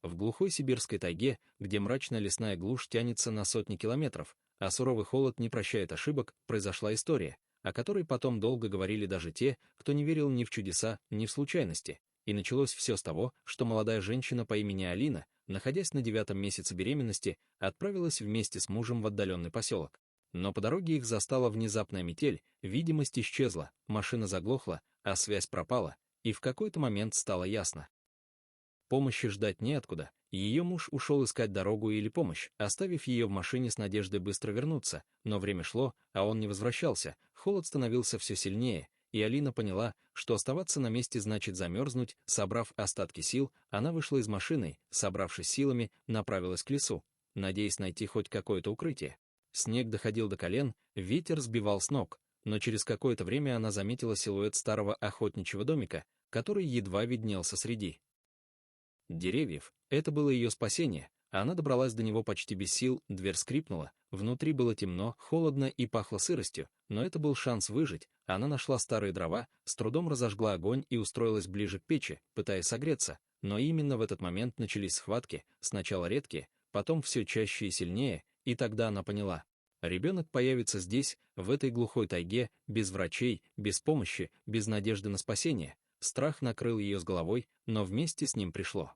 В глухой сибирской тайге, где мрачная лесная глушь тянется на сотни километров, а суровый холод не прощает ошибок, произошла история, о которой потом долго говорили даже те, кто не верил ни в чудеса, ни в случайности. И началось все с того, что молодая женщина по имени Алина, находясь на 9-м месяце беременности, отправилась вместе с мужем в отдаленный поселок. Но по дороге их застала внезапная метель, видимость исчезла, машина заглохла, а связь пропала, и в какой-то момент стало ясно. Помощи ждать неоткуда, и ее муж ушел искать дорогу или помощь, оставив ее в машине с надеждой быстро вернуться, но время шло, а он не возвращался, холод становился все сильнее, и Алина поняла, что оставаться на месте значит замерзнуть. Собрав остатки сил, она вышла из машины, собравшись силами, направилась к лесу, надеясь найти хоть какое-то укрытие. Снег доходил до колен, ветер сбивал с ног, но через какое-то время она заметила силуэт старого охотничьего домика, который едва виднелся среди деревьев. Это было ее спасение, а она добралась до него почти без сил, дверь скрипнула, внутри было темно, холодно и пахло сыростью, но это был шанс выжить. Она нашла старые дрова, с трудом разожгла огонь и устроилась ближе к печи, пытаясь согреться, но именно в этот момент начались схватки, сначала редкие, потом все чаще и сильнее, и тогда она поняла. Ребенок появится здесь, в этой глухой тайге, без врачей, без помощи, без надежды на спасение. Страх накрыл ее с головой, но вместе с ним пришло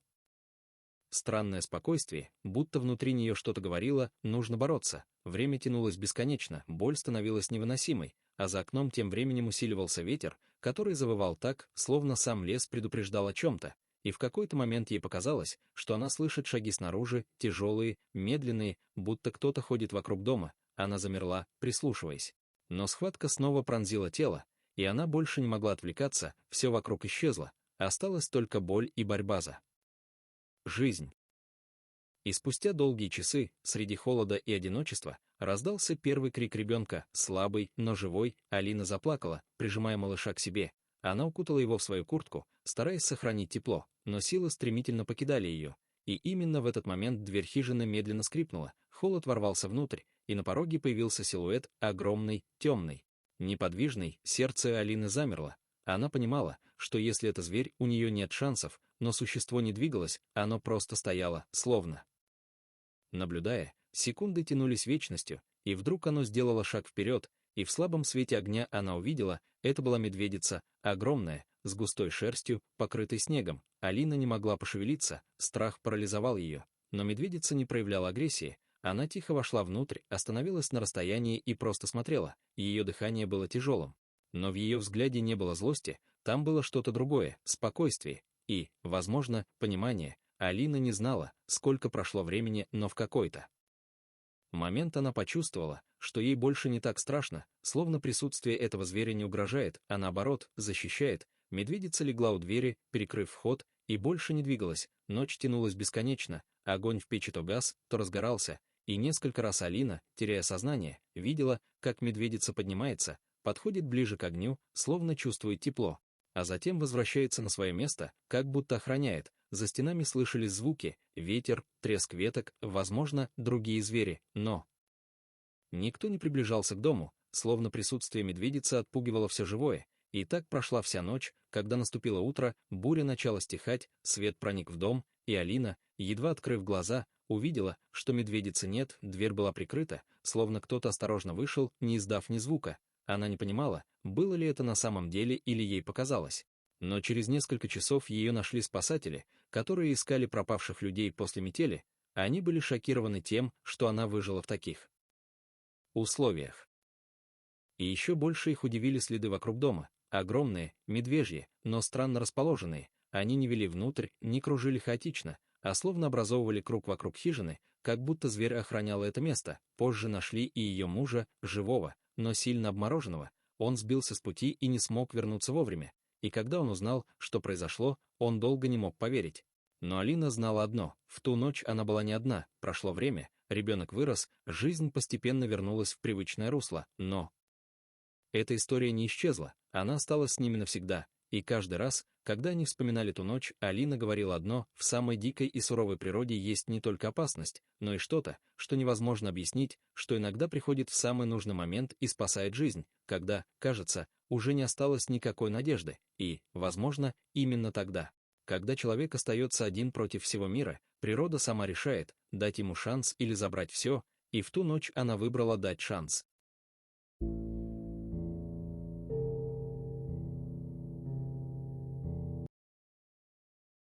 странное спокойствие, будто внутри нее что-то говорило: нужно бороться. Время тянулось бесконечно, боль становилась невыносимой, а за окном тем временем усиливался ветер, который завывал так, словно сам лес предупреждал о чем-то, и в какой-то момент ей показалось, что она слышит шаги снаружи, тяжелые, медленные, будто кто-то ходит вокруг дома. Она замерла, прислушиваясь. Но схватка снова пронзила тело, и она больше не могла отвлекаться, все вокруг исчезло, осталась только боль и борьба за жизнь. И спустя долгие часы, среди холода и одиночества, раздался первый крик ребенка, слабый, но живой. Алина заплакала, прижимая малыша к себе. Она укутала его в свою куртку, стараясь сохранить тепло, но силы стремительно покидали ее. И именно в этот момент дверь хижины медленно скрипнула, холод ворвался внутрь, и на пороге появился силуэт, огромный, темный, неподвижный. Сердце Алины замерло. Она понимала, что если это зверь, у нее нет шансов, но существо не двигалось, оно просто стояло, словно наблюдая. Секунды тянулись вечностью, и вдруг оно сделало шаг вперед, и в слабом свете огня она увидела, это была медведица, огромная, с густой шерстью, покрытой снегом. Алина не могла пошевелиться, страх парализовал ее, но медведица не проявляла агрессии. Она тихо вошла внутрь, остановилась на расстоянии и просто смотрела. Ее дыхание было тяжелым, но в ее взгляде не было злости, там было что-то другое, спокойствие и, возможно, понимание. Алина не знала, сколько прошло времени, но в какой-то момент она почувствовала, что ей больше не так страшно, словно присутствие этого зверя не угрожает, а наоборот, защищает. Медведица легла у двери, перекрыв вход, и больше не двигалась. Ночь тянулась бесконечно, огонь в печи то гас, то разгорался, и несколько раз Алина, теряя сознание, видела, как медведица поднимается, подходит ближе к огню, словно чувствует тепло, а затем возвращается на свое место, как будто охраняет. За стенами слышались звуки, ветер, треск веток, возможно, другие звери, но никто не приближался к дому, словно присутствие медведицы отпугивало все живое. И так прошла вся ночь. Когда наступило утро, буря начала стихать, свет проник в дом, и Алина, едва открыв глаза, увидела, что медведицы нет, дверь была прикрыта, словно кто-то осторожно вышел, не издав ни звука. Она не понимала, было ли это на самом деле или ей показалось. Но через несколько часов ее нашли спасатели, которые искали пропавших людей после метели. Они были шокированы тем, что она выжила в таких условиях. И еще больше их удивили следы вокруг дома, огромные, медвежьи, но странно расположенные. Они не вели внутрь, не кружили хаотично, а словно образовывали круг вокруг хижины, как будто зверь охранял это место. Позже нашли и ее мужа, живого, но сильно обмороженного. Он сбился с пути и не смог вернуться вовремя. И когда он узнал, что произошло, он долго не мог поверить. Но Алина знала одно: в ту ночь она была не одна, прошло время, ребенок вырос, жизнь постепенно вернулась в привычное русло, но эта история не исчезла, она осталась с ними навсегда. И каждый раз, когда они вспоминали ту ночь, Алина говорила одно: в самой дикой и суровой природе есть не только опасность, но и что-то, что невозможно объяснить, что иногда приходит в самый нужный момент и спасает жизнь, когда, кажется, уже не осталось никакой надежды. И, возможно, именно тогда, когда человек остается один против всего мира, Природа сама решает, дать ему шанс или забрать все, и в ту ночь она выбрала дать шанс.